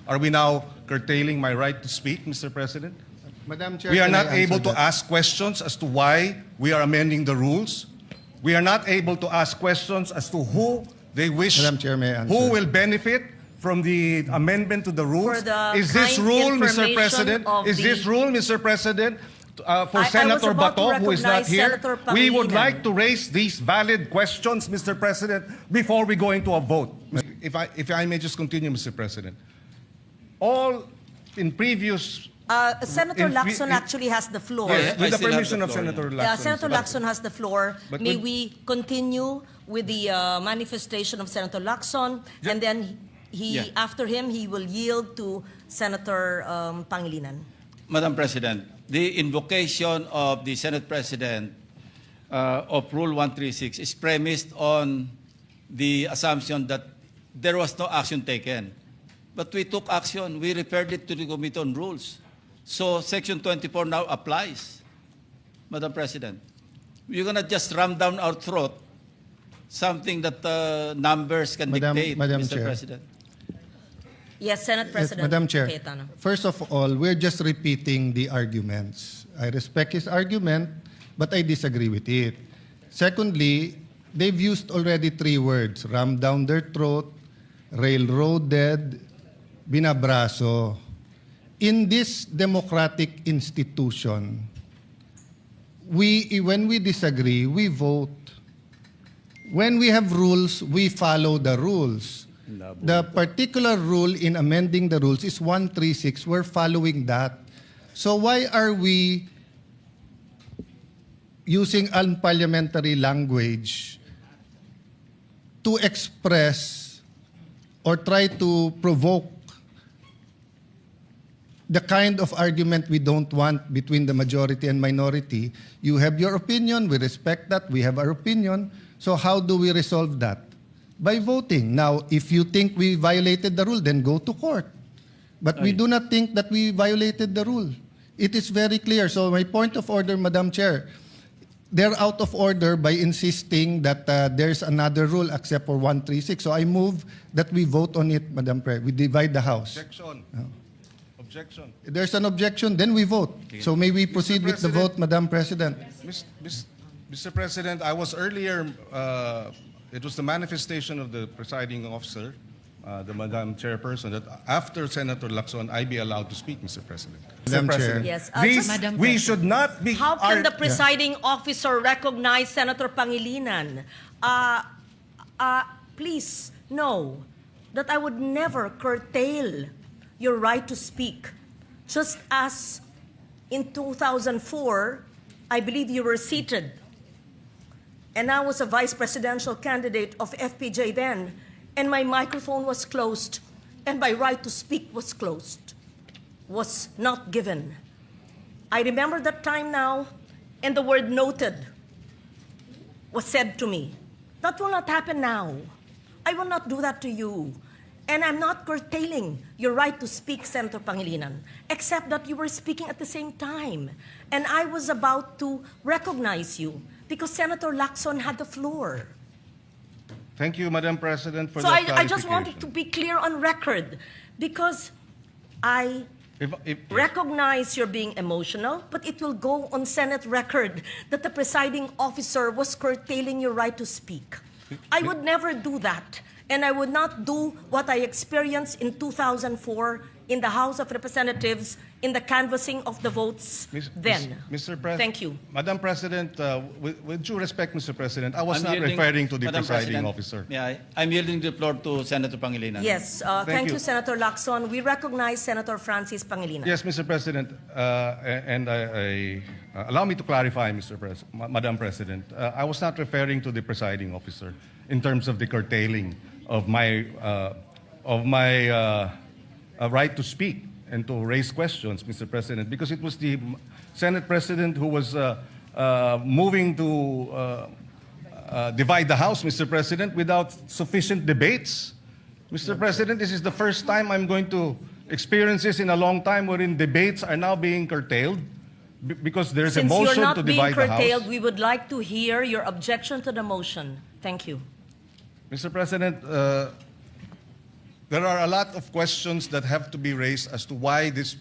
Are we now curtailing my right to speak, Mr. President? Madam Chair, We are can I not able answer to that? ask questions as to why we are amending the rules. We are not able to ask questions as to who they wish, Madam Chair, may I answer? who will benefit from the amendment to the rules. For the Is this kind rule, Mr. information President? of Is this the- rule, Mr. President, for I was Senator about to Bato, who is not recognize here? Senator We would Pangilinan. like to raise these valid questions, Mr. President, before we go into a vote. If I may just continue, Mr. President. All in previous... Senator in- Lacson in- actually has the floor. Yes, I with the still have permission the of floor, Senator Yeah, Lacson. Senator Lacson has the floor. But May with- we continue with the manifestation of Senator Lacson, and then Yeah. after him, he will yield to Senator Pangilinan. Madam President, the invocation of the Senate President of Rule 136 is premised on the assumption that there was no action taken. But we took action. We referred it to the Committee on Rules. So Section 24 now applies, Madam President. You're going to just ram down our throat something that numbers can dictate, Madam Mr. Chair. President. Yes, Senate Yes, President Madam Chair. Cayetano. First of all, we're just repeating the arguments. I respect his argument, but I disagree with it. Secondly, they've used already 3 words: ram down their throat, railroaded, binabraso. In this democratic institution, when we disagree, we vote. When we have rules, we follow the rules. The particular rule in amending the rules is 136. We're following that. So why are we using unparliamentary language to express or try to provoke the kind of argument we don't want between the majority and minority? You have your opinion, we respect that, we have our opinion. So how do we resolve that? By voting. Now, if you think we violated the rule, then go to court. But we do not think that we violated the rule. It is very clear. So my point of order, Madam Chair, they're out of order by insisting that there's another rule except for 136. So I move that we vote on it, Madam Chair. We divide the House. Objection. Objection. If there's an objection, then we vote. So may we proceed with the President. vote, Madam President? Mr. President, I was earlier, it was the manifestation of the presiding officer, the Madam Chairperson, that after Senator Lacson, I be allowed to speak, Mr. President. Madam Mr. President, Chair. Yes, these- just- Madam we President. should not be... How can the ar- presiding officer recognize Senator Pangilinan? Please know that I would never curtail your right to speak. Just as in 2004, I believe you were seated, and I was a vice presidential candidate of FPJ then, and my microphone was closed, and my right to speak was closed, was not given. I remember that time now, and the word noted was said to me. That will not happen now. I will not do that to you. And I'm not curtailing your right to speak, Senator Pangilinan, except that you were speaking at the same time. And I was about to recognize you because Senator Lacson had the floor. Thank you, Madam President, for So that I just wanted to clarification. be clear on record because I If- recognize you're being emotional, but it will go on Senate record that the presiding officer was curtailing your right to speak. I would never do that, and I would not do what I experienced in 2004 in the House of Representatives in the canvassing of the votes then. Mr. President. Thank you. Madam President, with due respect, Mr. President, I was I'm not yielding- referring to the Madam presiding President, officer. I'm yielding the floor to Senator Pangilinan. Yes, thank Thank you, you. Senator Lacson. We recognize Senator Francis Pangilinan. Yes, Mr. President, and allow me to clarify, Madam President. I was not referring to the presiding officer in terms of the curtailing of my right to speak and to raise questions, Mr. President, because it was the Senate President who was moving to divide the House, Mr. President, without sufficient debates. Mr. President, this is the first time I'm going to experience this in a long time wherein debates are now being curtailed because there's a Since you're motion not to being divide the curtailed, House. we would like to hear your objection to the motion. Thank you. Mr. President, there are a lot of questions that have to be raised as to why this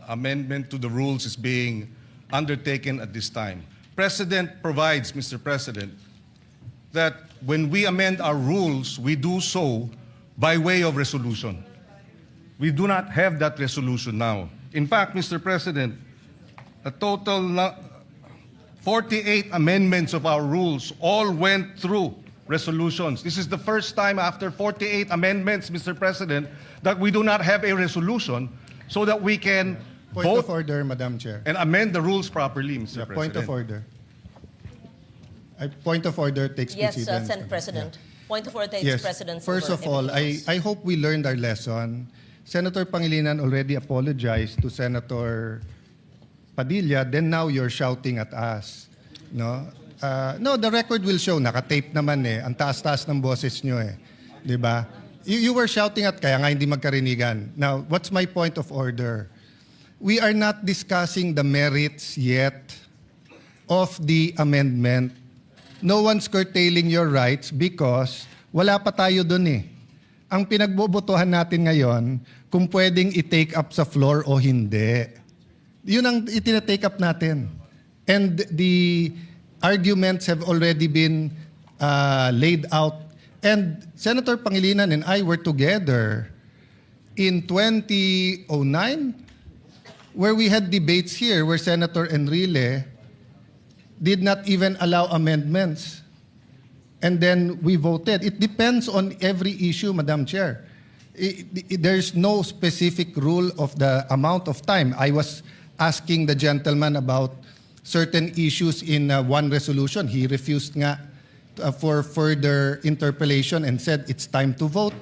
amendment to the rules is being undertaken at this time. Precedent provides, Mr. President, that when we amend our rules, we do so by way of resolution. We do not have that resolution now. In fact, Mr. President, a total 48 amendments of our rules all went through resolutions. This is the first time after 48 amendments, Mr. President, that we do not have a resolution so that we can Point vote of order, Madam Chair. and amend the rules properly, Mr. President. Point of order. Point of order takes Yes, precedence. Senate President. Point of order takes Yes. precedence. First over of all, everything else. I hope we learned our lesson. Senator Pangilinan already apologized to Senator Padilla, then now you're shouting at us. No? No, the record will show. Nakatape naman eh. Ang taas-taas ng boses nyo eh. Di ba? You were shouting at kaya nga hindi magkarinigan. Now, what's my point of order? We are not discussing the merits yet of the amendment. No one's curtailing your rights because wala pa tayo dun eh. Ang pinagbobotohan natin ngayon, kung pwedeng i-take up sa floor o hindi. Yun ang itina-take up natin. And the arguments have already been laid out. And Senator Pangilinan and I were together in 2009 where we had debates here where Senator Enrile did not even allow amendments. And then we voted. It depends on every issue, Madam Chair. There's no specific rule of the amount of time. I was asking the gentleman about certain issues in one resolution. He refused nga for further interpellation and said it's time to vote.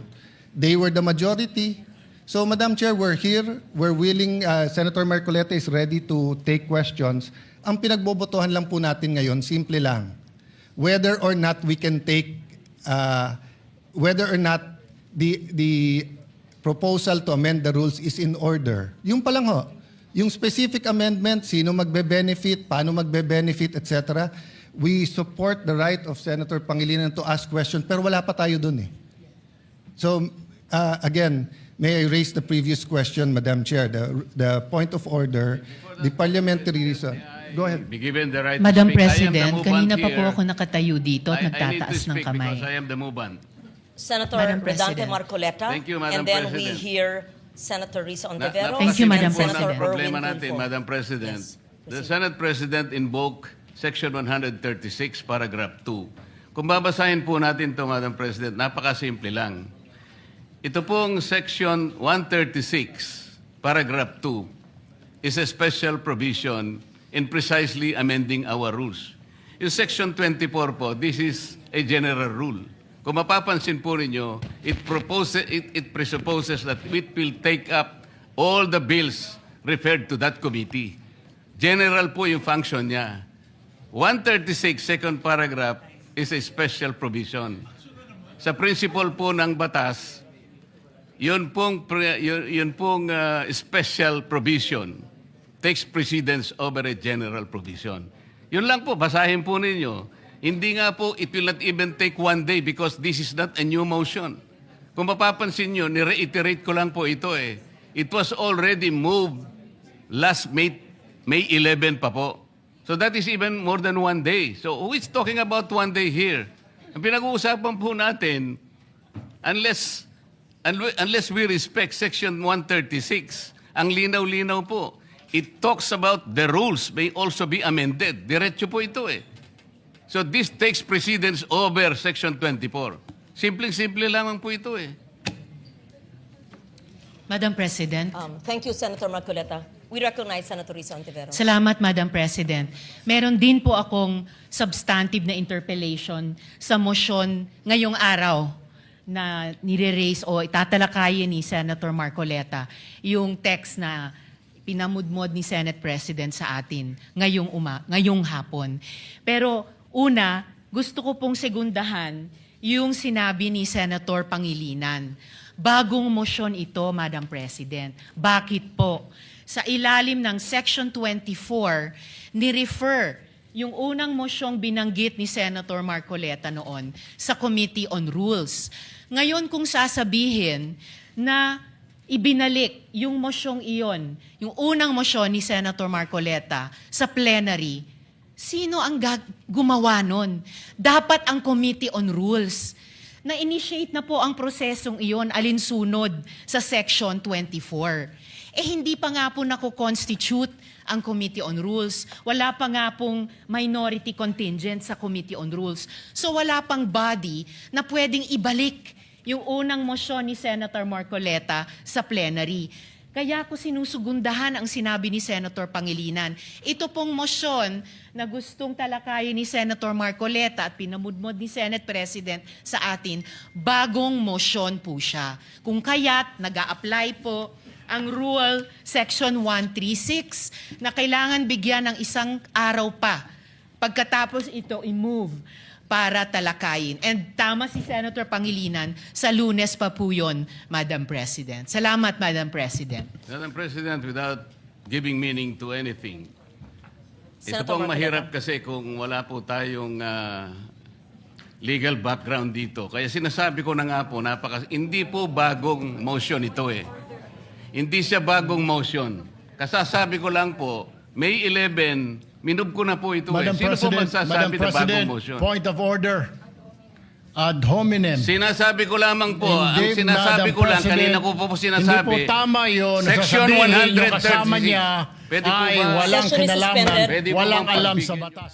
They were the majority. So, Madam Chair, we're here. We're willing. Senator Marcoleta is ready to take questions. Ang pinagbobotohan lang po natin ngayon, simple lang. Whether or not we can take, whether or not the proposal to amend the rules is in order. Yung pa lang ho. Yung specific amendment, sino magbe-benefit, paano magbe-benefit, etc. We support the right of Senator Pangilinan to ask questions, pero wala pa tayo dun eh. So, again, may I raise the previous question, Madam Chair, the point of order, the parliamentary reason. Go ahead. Be given the right Madam to speak. President, I am the kanina movant pa po here. ako nakatayo dito at I need to nagtataas ng speak kamay. because I am the movant. Senator Madam Redante President. Marcoleta. Thank you, Madam And then we President. hear Senator Risa Ontiveros. Thank you, Madam and Senator President. Problema Erwin natin, Tulfo. Madam President. Yes, The proceed. Senate President invoked Section 136, Paragraph 2. Kung babasahin po natin ito, Madam President, napakasimple lang. Ito pong Section 136, Paragraph 2, is a special provision in precisely amending our rules. In Section 24 po, this is a general rule. Kung mapapansin po ninyo, it presupposes that it will take up all the bills referred to that committee. General po yung function niya. 136, second paragraph, is a special provision. Sa principle po ng batas, yun pong special provision takes precedence over a general provision. Yun lang po, basahin po ninyo. Hindi nga po, it will not even take one day because this is not a new motion. Kung mapapansin nyo, ni-reiterate ko lang po ito eh. It was already moved last May 11 pa po. So that is even more than one day. So who is talking about one day here? Ang pinag-uusapan po natin, unless we respect Section 136, ang linaw-linaw po, it talks about the rules may also be amended. Diretso po ito eh. So this takes precedence over Section 24. Simpleng-simple lamang po ito eh. Madam President. Thank you, Senator Marcoleta. We recognize Senator Risa Ontiveros. Salamat, Madam President. Meron din po akong substantive na interpellation sa motion ngayong araw na nire-raise o itatalakayin ni Senator Marcoleta, yung text na pinamudmod ni Senate President sa atin ngayong hapon. Pero una, gusto ko pong segundahan yung sinabi ni Senator Pangilinan. Bagong motion ito, Madam President. Bakit po? Sa ilalim ng Section 24, ni-refer yung unang mosyong binanggit ni Senator Marcoleta noon sa Committee on Rules. Ngayon kung sasabihin na ibinalik yung mosyong iyon, yung unang mosyon ni Senator Marcoleta sa plenary, sino ang gumawa nun? Dapat ang Committee on Rules. Na-initiate na po ang prosesong iyon alinsunod sa Section 24. Hindi pa nga po nako-constitute ang Committee on Rules. Wala pa nga pong minority contingent sa Committee on Rules. So wala pang body na pwedeng ibalik yung unang mosyon ni Senator Marcoleta sa plenary. Kaya ko sinusugundahan ang sinabi ni Senator Pangilinan. Ito pong mosyon na gustong talakayin ni Senator Marcoleta at pinamudmod ni Senate President sa atin, bagong mosyon po siya. Kung kaya't nag-a-apply po ang Rule Section 136 na kailangan bigyan ng isang araw pa pagkatapos ito i-move para talakayin. And tama si Senator Pangilinan, sa Lunes pa po yun, Madam President. Salamat, Madam President. Madam President, without giving meaning to anything, ito Senator pong Marcoleta. mahirap kasi kung wala po tayong legal background dito. Kaya sinasabi ko na nga po, hindi po bagong motion ito eh. Hindi siya bagong motion. Kasasabi ko lang po, May 11, minub ko na po ito eh. Sino po magsasabi na bagong motion? Point of order. Ad hominem. Sinasabi ko lamang po, ang Hindi, sinasabi Madam ko lang, President, kanina ko po sinasabi. Hindi po tama yun. Section Sasabihin yung 136. kasama niya Pwede po ay ba- walang Session is kinalaman, suspended. Pwede po walang bang alam sa pagbigyan- batas.